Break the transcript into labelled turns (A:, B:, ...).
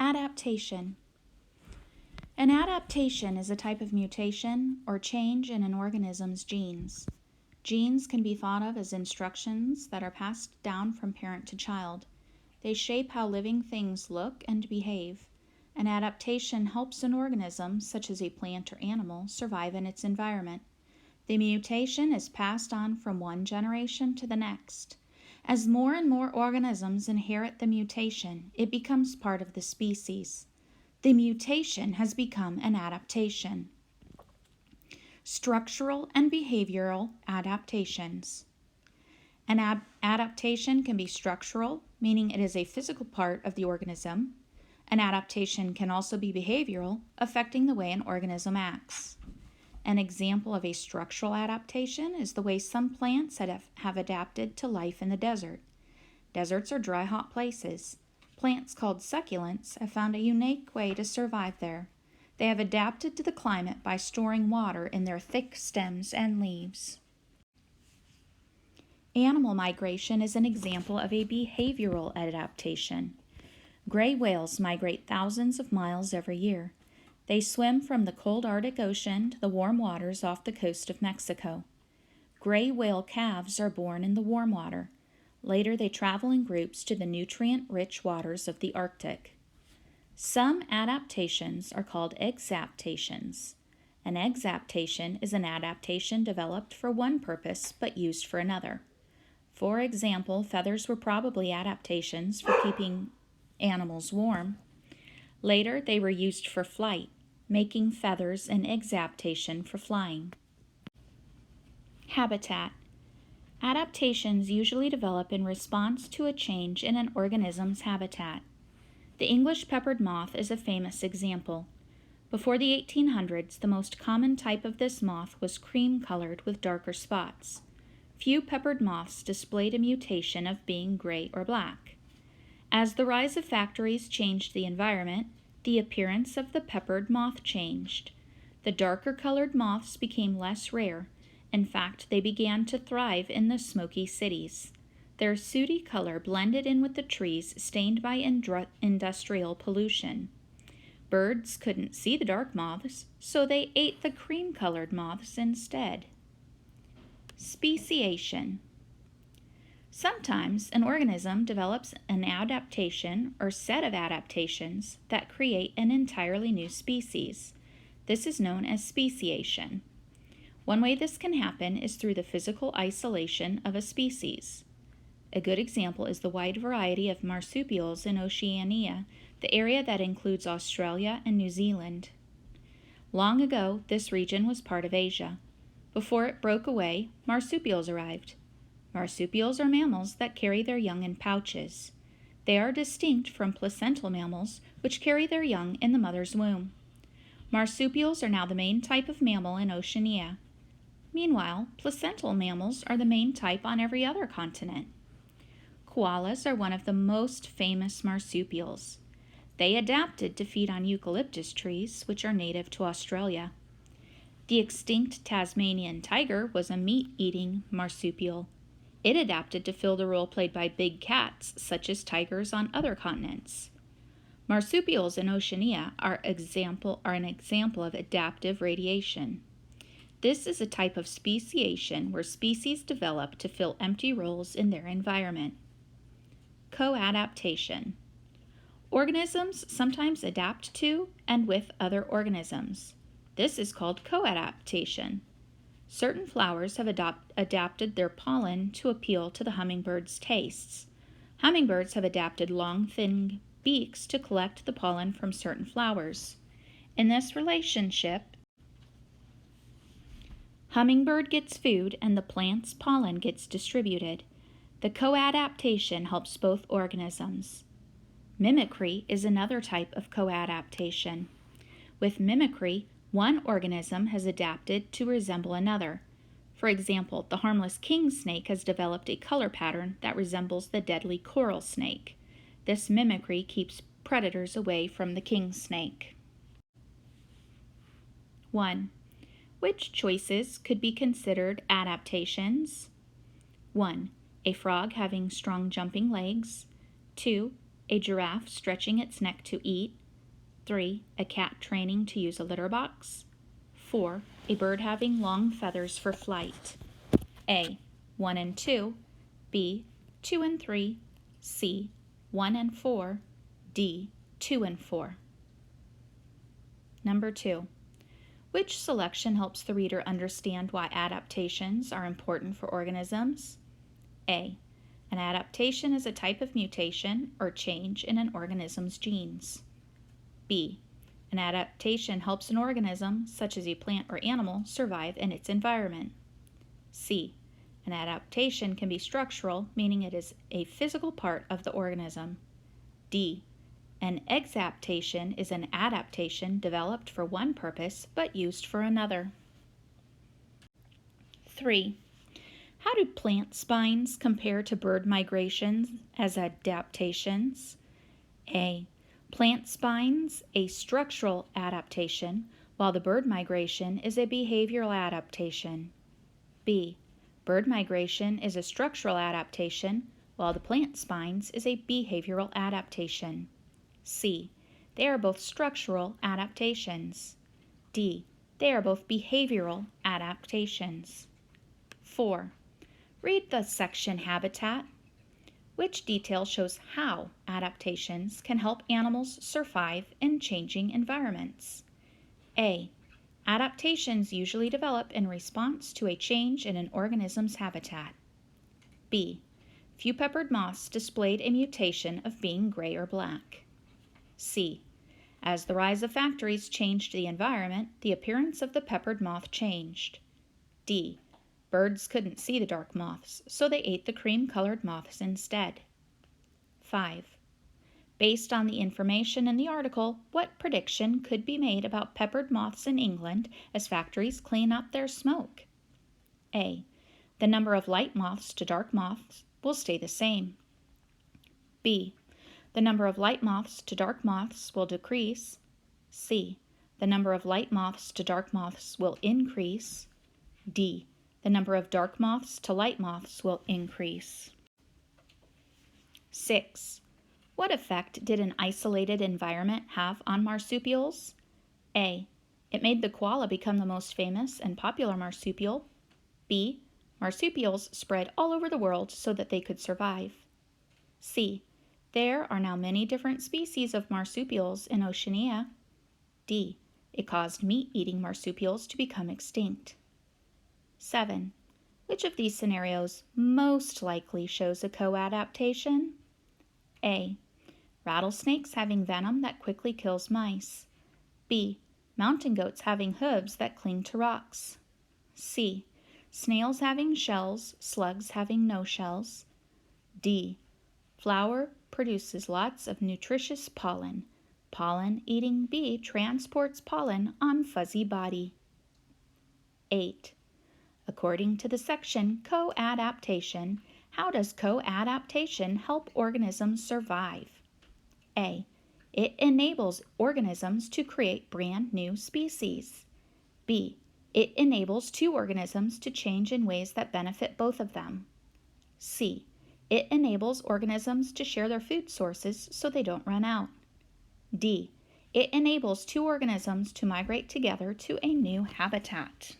A: Adaptation. An adaptation is a type of mutation or change in an organism's genes. Genes can be thought of as instructions that are passed down from parent to child. They shape how living things look and behave. An adaptation helps an organism, such as a plant or animal, survive in its environment. The mutation is passed on from one generation to the next. As more and more organisms inherit the mutation, it becomes part of the species. The mutation has become an adaptation. Structural and behavioral adaptations. An adaptation can be structural, meaning it is a physical part of the organism. An adaptation can also be behavioral, affecting the way an organism acts. An example of a structural adaptation is the way some plants have adapted to life in the desert. Deserts are dry, hot places. Plants called succulents have found a unique way to survive there. They have adapted to the climate by storing water in their thick stems and leaves. Animal migration is an example of a behavioral adaptation. Gray whales migrate thousands of miles every year. They swim from the cold Arctic Ocean to the warm waters off the coast of Mexico. Gray whale calves are born in the warm water. Later, they travel in groups to the nutrient-rich waters of the Arctic. Some adaptations are called exaptations. An exaptation is an adaptation developed for one purpose but used for another. For example, feathers were probably adaptations for keeping animals warm. Later, they were used for flight, making feathers an exaptation for flying. Habitat. Adaptations usually develop in response to a change in an organism's habitat. The English peppered moth is a famous example. Before the 1800s, the most common type of this moth was cream-colored with darker spots. Few peppered moths displayed a mutation of being gray or black. As the rise of factories changed the environment, the appearance of the peppered moth changed. The darker colored moths became less rare. In fact, they began to thrive in the smoky cities. Their sooty color blended in with the trees stained by industrial pollution. Birds couldn't see the dark moths, so they ate the cream-colored moths instead. Speciation. Sometimes an organism develops an adaptation or set of adaptations that create an entirely new species. This is known as speciation. One way this can happen is through the physical isolation of a species. A good example is the wide variety of marsupials in Oceania, the area that includes Australia and New Zealand. Long ago, this region was part of Asia. Before it broke away, marsupials arrived. Marsupials are mammals that carry their young in pouches. They are distinct from placental mammals, which carry their young in the mother's womb. Marsupials are now the main type of mammal in Oceania. Meanwhile, placental mammals are the main type on every other continent. Koalas are one of the most famous marsupials. They adapted to feed on eucalyptus trees, which are native to Australia. The extinct Tasmanian tiger was a meat-eating marsupial. It adapted to fill the role played by big cats, such as tigers on other continents. Marsupials in Oceania are an example of adaptive radiation. This is a type of speciation where species develop to fill empty roles in their environment. Co-adaptation. Organisms sometimes adapt to and with other organisms. This is called co-adaptation. Certain flowers have adapted their pollen to appeal to the hummingbird's tastes. Hummingbirds have adapted long, thin beaks to collect the pollen from certain flowers. In this relationship, hummingbird gets food and the plant's pollen gets distributed. The co-adaptation helps both organisms. Mimicry is another type of co-adaptation. With mimicry, one organism has adapted to resemble another. For example, the harmless king snake has developed a color pattern that resembles the deadly coral snake. This mimicry keeps predators away from the king snake. 1. Which choices could be considered adaptations? 1. A frog having strong jumping legs. 2. A giraffe stretching its neck to eat. 3. A cat training to use a litter box. 4. A bird having long feathers for flight. A. 1 and 2. B. 2 and 3. C. 1 and 4. D. 2 and 4. Number 2. Which selection helps the reader understand why adaptations are important for organisms? A. An adaptation is a type of mutation or change in an organism's genes. B. An adaptation helps an organism, such as a plant or animal, survive in its environment. C. An adaptation can be structural, meaning it is a physical part of the organism. D. An exaptation is an adaptation developed for one purpose but used for another. 3. How do plant spines compare to bird migrations as adaptations? A. Plant spines, a structural adaptation, while the bird migration is a behavioral adaptation. B. Bird migration is a structural adaptation, while the plant spines is a behavioral adaptation. C. They are both structural adaptations. D. They are both behavioral adaptations. 4. Read the section Habitat. Which detail shows how adaptations can help animals survive in changing environments? A. Adaptations usually develop in response to a change in an organism's habitat. B. Few peppered moths displayed a mutation of being gray or black. C. As the rise of factories changed the environment, the appearance of the peppered moth changed. D. Birds couldn't see the dark moths, so they ate the cream-colored moths instead. 5. Based on the information in the article, what prediction could be made about peppered moths in England as factories clean up their smoke? A. The number of light moths to dark moths will stay the same. B. The number of light moths to dark moths will decrease. C. The number of light moths to dark moths will increase. D. The number of dark moths to light moths will increase. 6. What effect did an isolated environment have on marsupials? A. It made the koala become the most famous and popular marsupial. B. Marsupials spread all over the world so that they could survive. C. There are now many different species of marsupials in Oceania. D. It caused meat-eating marsupials to become extinct. 7. Which of these scenarios most likely shows a co-adaptation? A. Rattlesnakes having venom that quickly kills mice. B. Mountain goats having hooves that cling to rocks. C. Snails having shells, slugs having no shells. D. Flower produces lots of nutritious pollen. Pollen-eating bee transports pollen on fuzzy body. 8. According to the section Co-adaptation, how does co-adaptation help organisms survive? A. It enables organisms to create brand new species. B. It enables two organisms to change in ways that benefit both of them. C. It enables organisms to share their food sources so they don't run out. D. It enables two organisms to migrate together to a new habitat.